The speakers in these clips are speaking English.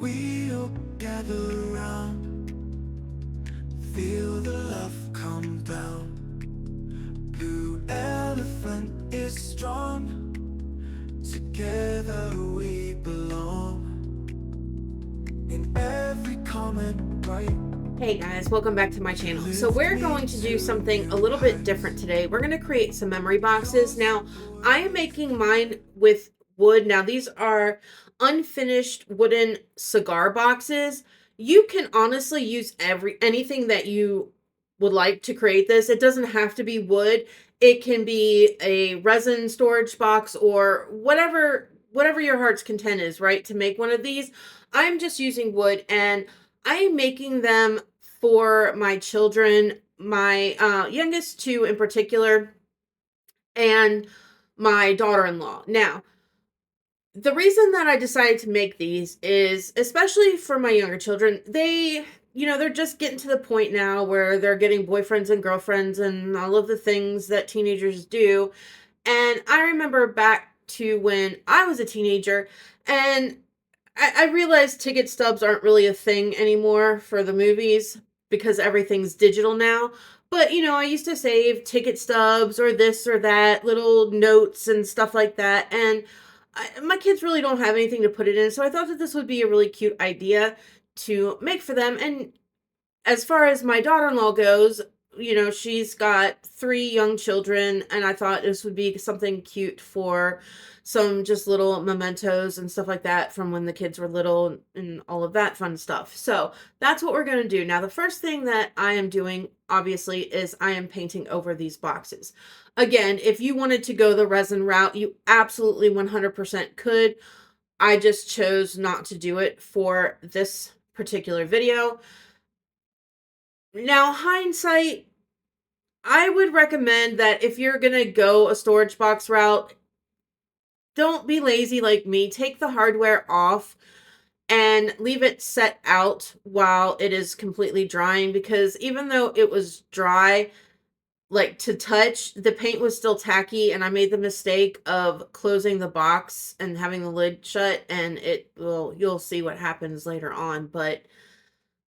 we'll gather around, feel the love come down. Blue elephant is strong, together we belong. In every comment right. Hey guys, welcome back to my channel. So we're going to do something a little bit different today. We're going to create some memory boxes. Now, I am making mine with wood. Now, these are unfinished wooden cigar boxes. You can honestly use anything that you would like to create this. It doesn't have to be wood. It can be a resin storage box or whatever your heart's content is, right? To make one of these. I'm just using wood, and I am making them for my children, my youngest two in particular, and my daughter-in-law. Now, the reason that I decided to make these is, especially for my younger children, they're just getting to the point now where they're getting boyfriends and girlfriends and all of the things that teenagers do. And I remember back to when I was a teenager, and I realized ticket stubs aren't really a thing anymore for the movies because everything's digital now. But, I used to save ticket stubs or this or that, little notes and stuff like that. And my kids really don't have anything to put it in. So I thought that this would be a really cute idea to make for them. And as far as my daughter-in-law goes, she's got 3 young children, and I thought this would be something cute for some just little mementos and stuff like that from when the kids were little and all of that fun stuff. So that's what we're going to do. Now, the first thing that I am doing, obviously, is I am painting over these boxes. Again, if you wanted to go the resin route, you absolutely 100% could. I just chose not to do it for this particular video. Now, hindsight, I would recommend that if you're going to go a storage box route, don't be lazy like me. Take the hardware off and leave it set out while it is completely drying, because even though it was dry, like to touch, the paint was still tacky, and I made the mistake of closing the box and having the lid shut, and you'll see what happens later on, but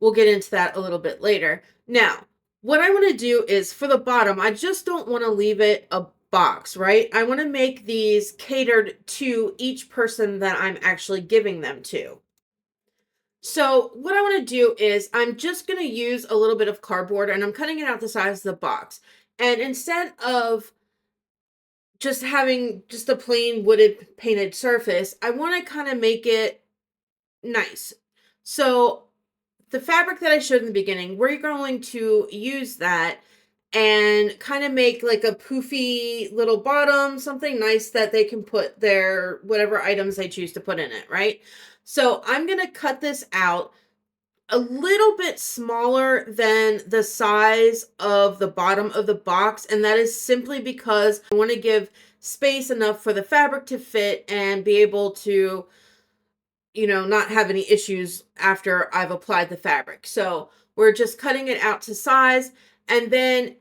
we'll get into that a little bit later. Now, what I want to do is for the bottom, I just don't want to leave it a box, right? I want to make these catered to each person that I'm actually giving them to. So what I want to do is I'm just going to use a little bit of cardboard, and I'm cutting it out the size of the box. And instead of just having just a plain wooded painted surface, I want to kind of make it nice. So the fabric that I showed in the beginning, we're going to use that and kind of make like a poofy little bottom, something nice that they can put their whatever items they choose to put in it, right? So I'm going to cut this out a little bit smaller than the size of the bottom of the box, and that is simply because I want to give space enough for the fabric to fit and be able to not have any issues after I've applied the fabric. So we're just cutting it out to size, and then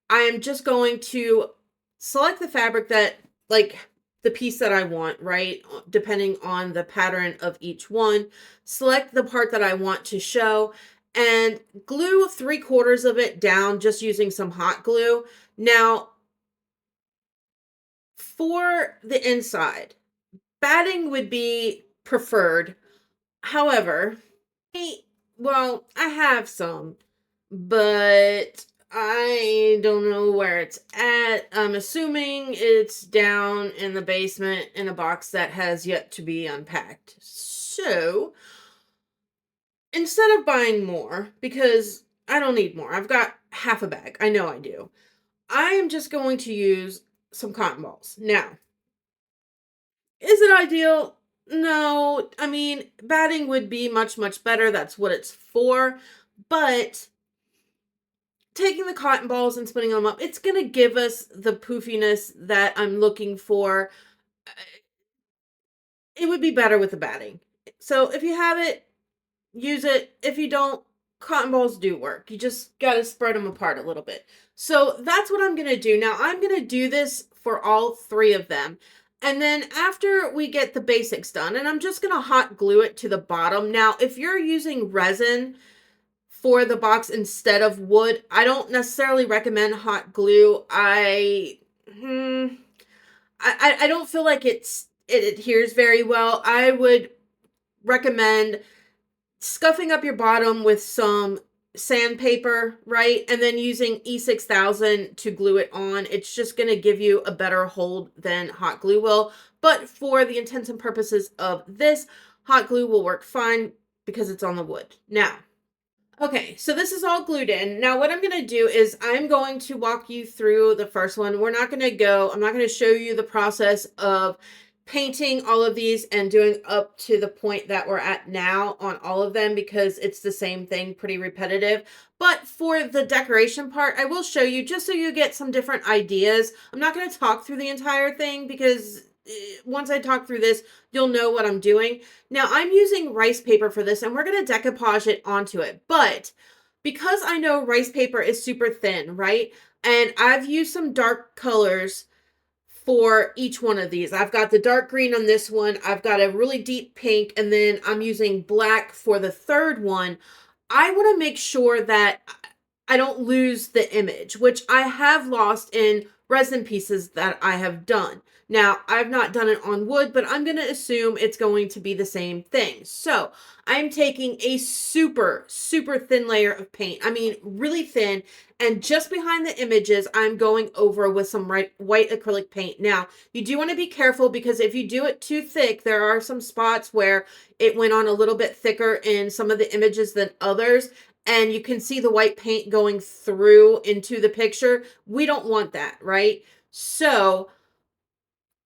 I am just going to select the fabric that, like, the piece that I want, right? Depending on the pattern of each one, select the part that I want to show and glue 3/4 of it down just using some hot glue. Now, for the inside, batting would be preferred. However, I have some, but I don't know where it's at. I'm assuming it's down in the basement in a box that has yet to be unpacked. So instead of buying more, because I don't need more, I've got half a bag. I know I do. I am just going to use some cotton balls. Now, is it ideal? No. I mean, batting would be much, much better. That's what it's for. But taking the cotton balls and splitting them up, it's going to give us the poofiness that I'm looking for. It would be better with the batting. So if you have it, use it. If you don't, cotton balls do work. You just got to spread them apart a little bit. So that's what I'm going to do. Now, I'm going to do this for all 3 of them. And then after we get the basics done, and I'm just going to hot glue it to the bottom. Now, if you're using resin for the box instead of wood, I don't necessarily recommend hot glue. I don't feel like it adheres very well. I would recommend scuffing up your bottom with some sandpaper, right? And then using E6000 to glue it on. It's just going to give you a better hold than hot glue will. But for the intents and purposes of this, hot glue will work fine because it's on the wood. Now, okay, so this is all glued in. Now what I'm going to do is I'm going to walk you through the first one. I'm not going to show you the process of painting all of these and doing up to the point that we're at now on all of them because it's the same thing, pretty repetitive. But for the decoration part, I will show you just so you get some different ideas. I'm not going to talk through the entire thing because once I talk through this, you'll know what I'm doing. Now I'm using rice paper for this and we're going to decoupage it onto it. But because I know rice paper is super thin, right? And I've used some dark colors for each one of these. I've got the dark green on this one. I've got a really deep pink, and then I'm using black for the third one. I want to make sure that I don't lose the image, which I have lost in resin pieces that I have done. Now, I've not done it on wood, but I'm going to assume it's going to be the same thing. So I'm taking a super, super thin layer of paint. I mean, really thin. And just behind the images, I'm going over with some white acrylic paint. Now, you do want to be careful because if you do it too thick, there are some spots where it went on a little bit thicker in some of the images than others. And you can see the white paint going through into the picture. We don't want that, right? So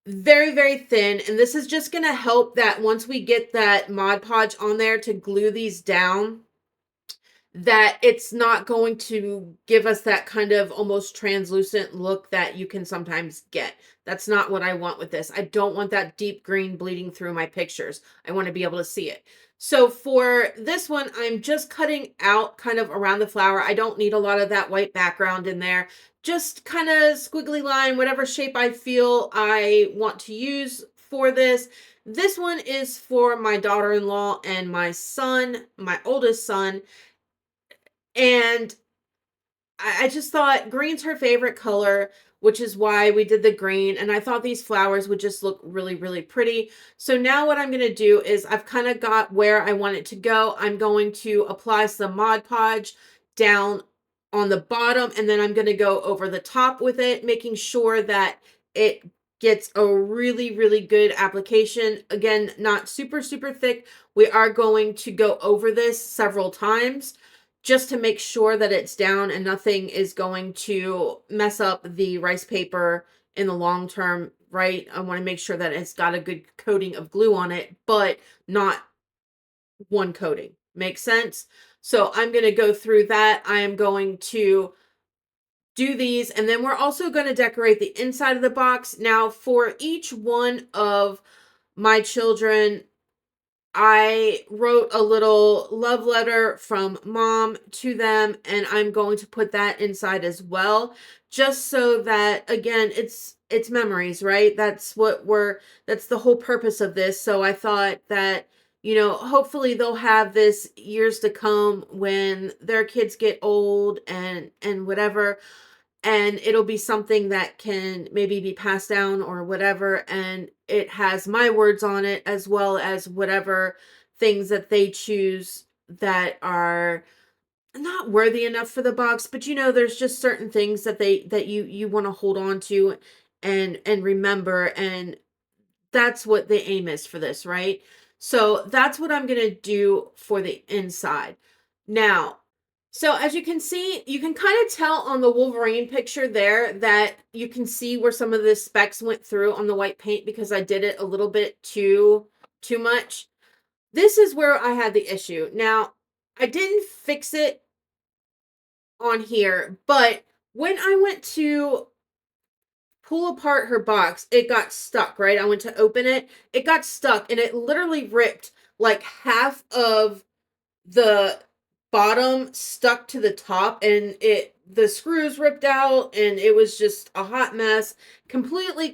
very, very thin. And this is just going to help that once we get that Mod Podge on there to glue these down, that it's not going to give us that kind of almost translucent look that you can sometimes get. That's not what I want with this. I don't want that deep green bleeding through my pictures. I want to be able to see it. So for this one, I'm just cutting out kind of around the flower. I don't need a lot of that white background in there. Just kind of squiggly line, whatever shape I feel I want to use for this. This one is for my daughter-in-law and my son, my oldest son. And I just thought green's her favorite color, which is why we did the green. And I thought these flowers would just look really, really pretty. So now what I'm going to do is I've kind of got where I want it to go. I'm going to apply some Mod Podge down on the bottom, and then I'm going to go over the top with it, making sure that it gets a really, really good application. Again, not super, super thick. We are going to go over this several times just to make sure that it's down and nothing is going to mess up the rice paper in the long term, right? I want to make sure that it's got a good coating of glue on it, but not one coating. Makes sense? So I'm going to go through that. I am going to do these, and then we're also going to decorate the inside of the box. Now, for each one of my children, I wrote a little love letter from mom to them, and I'm going to put that inside as well, just so that, again, it's memories, right? That's the whole purpose of this. So I thought that, hopefully they'll have this years to come when their kids get old and whatever. And it'll be something that can maybe be passed down or whatever. And it has my words on it as well as whatever things that they choose that are not worthy enough for the box. But there's just certain things that you want to hold on to and remember. And that's what the aim is for this, right? So that's what I'm going to do for the inside. Now, so as you can see, you can kind of tell on the Wolverine picture there that you can see where some of the specks went through on the white paint because I did it a little bit too much. This is where I had the issue. Now, I didn't fix it on here, but when I went to pull apart her box, it got stuck, right? I went to open it. It got stuck and it literally ripped like half of the bottom stuck to the top, and it the screws ripped out, and it was just a hot mess. Completely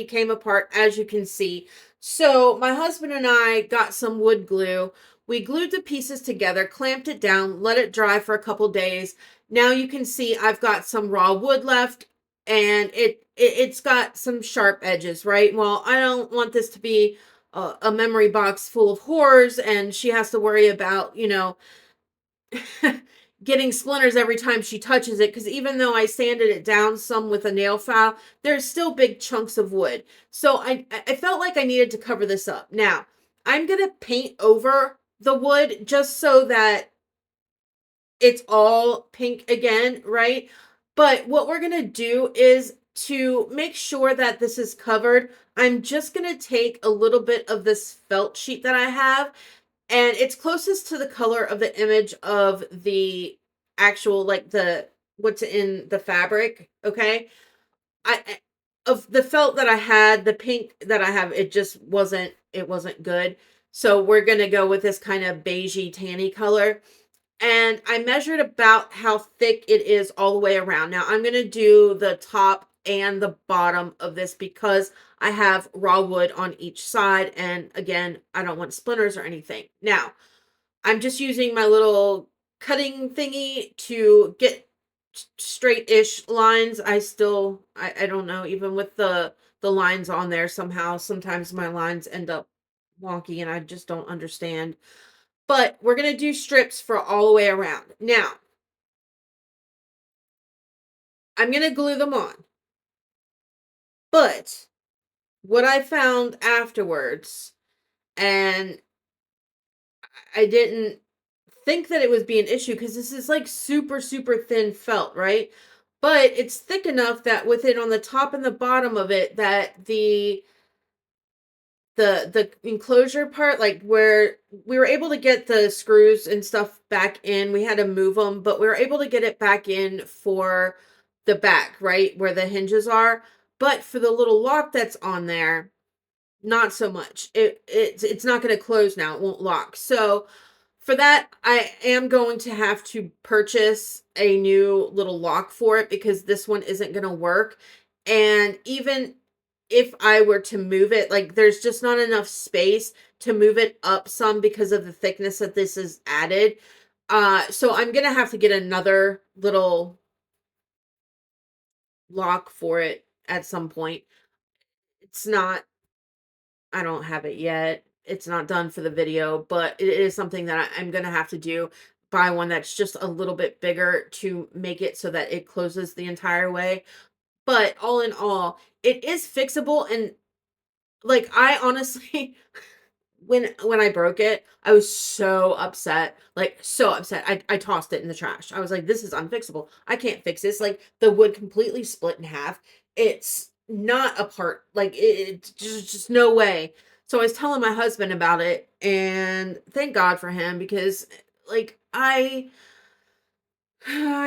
came apart, as you can see. So my husband and I got some wood glue. We glued the pieces together, clamped it down, let it dry for a couple days. Now you can see I've got some raw wood left, and it's got some sharp edges, right? Well, I don't want this to be a memory box full of horrors, and she has to worry about, getting splinters every time she touches it, because even though I sanded it down some with a nail file, there's still big chunks of wood. So I felt like I needed to cover this up. Now, I'm going to paint over the wood just so that it's all pink again, right? But what we're going to do is, to make sure that this is covered, I'm just going to take a little bit of this felt sheet that I have, and it's closest to the color of the image of the actual, like, the what's in the fabric. Okay, I of the felt that I had, the pink that I have, it wasn't good. So we're gonna go with this kind of beigey tanny color, and I measured about how thick it is all the way around. Now I'm gonna do the top and the bottom of this because I have raw wood on each side, and again, I don't want splinters or anything. Now, I'm just using my little cutting thingy to get straight-ish lines. I don't know, even with the lines on there, somehow sometimes my lines end up wonky and I just don't understand. But we're going to do strips for all the way around. Now, I'm going to glue them on. But what I found afterwards, and I didn't think that it would be an issue because this is like super thin felt, right? But it's thick enough that with it on the top and the bottom of it, that the enclosure part, like where we were able to get the screws and stuff back in, we had to move them, but we were able to get it back in for the back, right, where the hinges are. But for the little lock that's on there, not so much. It's not going to close now. It won't lock. So for that, I am going to have to purchase a new little lock for it because this one isn't going to work. And even if I were to move it, like, there's just not enough space to move it up some because of the thickness that this is added. So I'm going to have to get another little lock for it at some point. It's not, I don't have it yet. It's not done for the video, but it is something that I'm going to have to do. Buy one that's just a little bit bigger to make it so that it closes the entire way. But all in all, it is fixable. And like, I honestly, when I broke it, I was so upset. Like, so upset. I tossed it in the trash. I was like, this is unfixable. I can't fix this. Like, the wood completely split in half. It's not a part. Like, it's just no way. So I was telling my husband about it, and thank God for him, because like, I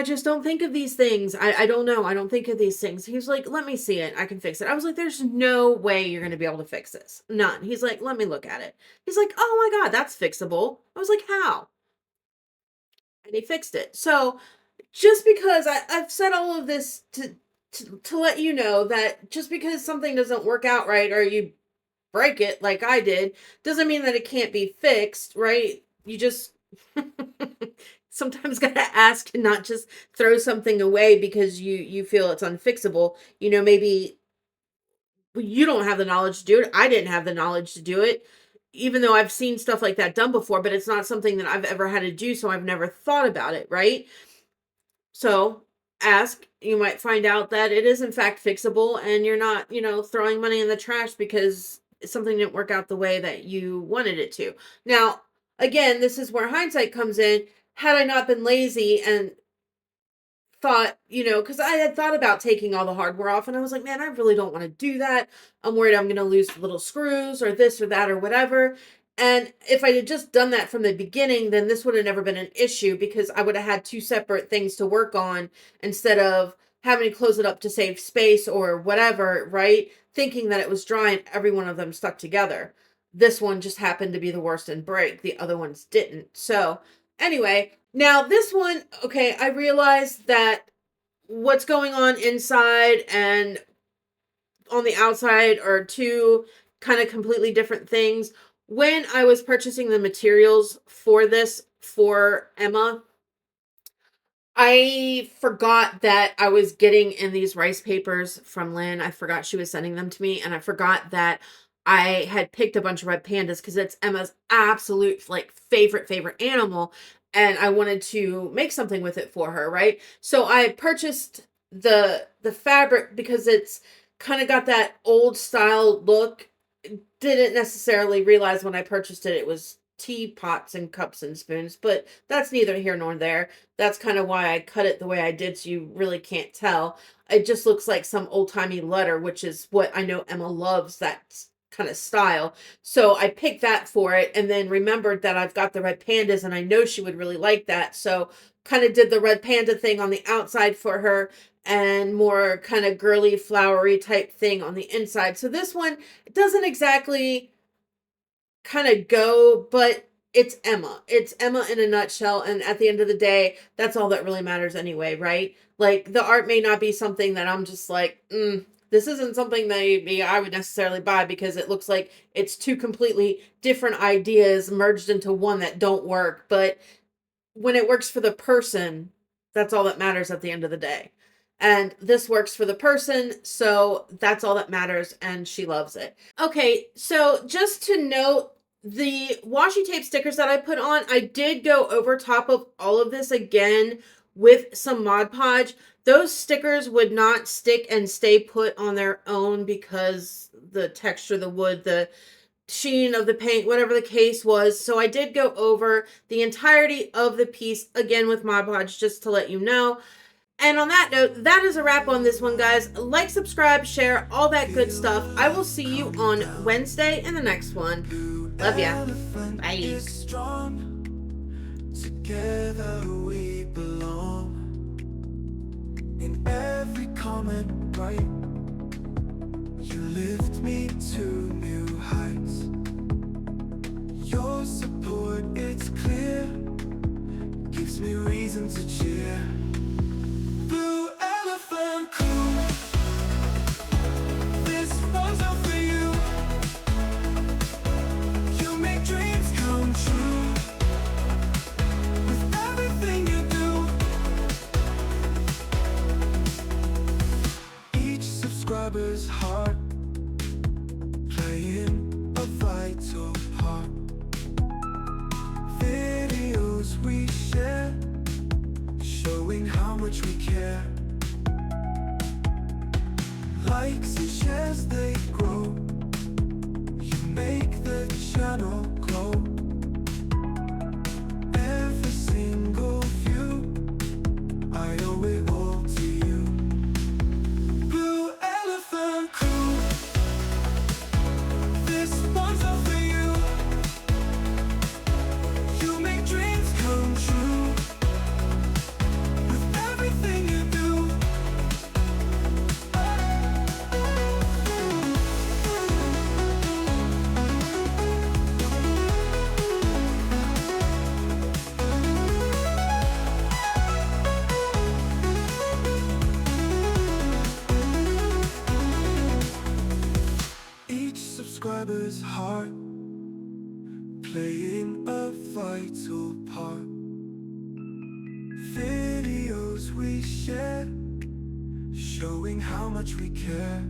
just don't think of these things. I don't know. I don't think of these things. He was like, let me see it. I can fix it. I was like, there's no way you're going to be able to fix this. None. He's like, let me look at it. He's like, oh my God, that's fixable. I was like, how? And he fixed it. So just because I've said all of this to let you know that just because something doesn't work out right, or you break it like I did, doesn't mean that it can't be fixed, right? You just sometimes gotta ask and not just throw something away because you feel it's unfixable. Maybe you don't have the knowledge to do it. I didn't have the knowledge to do it, even though I've seen stuff like that done before, but it's not something that I've ever had to do, so I've never thought about it, right? So ask. You might find out that it is in fact fixable, and you're not, throwing money in the trash because something didn't work out the way that you wanted it to. Now, again, this is where hindsight comes in. Had I not been lazy and thought, because I had thought about taking all the hardware off, and I was like, man, I really don't want to do that. I'm worried I'm going to lose little screws or this or that or whatever. And if I had just done that from the beginning, then this would have never been an issue, because I would have had two separate things to work on instead of having to close it up to save space or whatever, right? Thinking that it was dry and every one of them stuck together. This one just happened to be the worst and break. The other ones didn't. So anyway, Now this one, okay, I realized that what's going on inside and on the outside are two kind of completely different things. When I was purchasing the materials for this for Emma, I forgot that I was getting in these rice papers from Lynn. I forgot she was sending them to me, and I forgot that I had picked a bunch of red pandas because it's Emma's absolute like favorite animal, and I wanted to make something with it for her, right? So I purchased the fabric because it's kind of got that old style look. Didn't necessarily realize when I purchased it was teapots and cups and spoons, but that's neither here nor there. That's kind of why I cut it the way I did, so you really can't tell. It just looks like some old-timey letter, which is what I know Emma loves, that kind of style. So I picked that for it, and then remembered that I've got the red pandas, and I know she would really like that. So kind of did the red panda thing on the outside for her, and more kind of girly, flowery type thing on the inside. So this one, it doesn't exactly kind of go, but it's Emma. It's Emma in a nutshell. And at the end of the day, that's all that really matters anyway, right? Like the art may not be something that I'm just like, this isn't something that maybe I would necessarily buy because it looks like it's two completely different ideas merged into one that don't work. But when it works for the person, that's all that matters at the end of the day. And this works for the person, so that's all that matters, and she loves it. Okay, so just to note, the washi tape stickers that I put on, I did go over top of all of this again with some Mod Podge. Those stickers would not stick and stay put on their own because the texture, the wood, the sheen of the paint, whatever the case was. So I did go over the entirety of the piece again with Mod Podge just to let you know. And on that note, that is a wrap on this one, guys. Like, subscribe, share, all that good stuff. I will see you on Wednesday in the next one. Love ya. Bye. Together we belong. In every comment, right? You lift me to new heights. Your support, it's clear, gives me reason to cheer. Blue elephant crew, this one's all for you. You make dreams come true with everything you do. Each subscriber's heart playing a vital part. Videos we share, showing how much we care. Likes and shares, they grow. You make the channel glow. Every single view, I owe it all to you. Blue elephant crew, this one's all for you. You make dreams come true with everything you do. Each subscriber's heart playing a vital part. Videos we share, showing how much we care.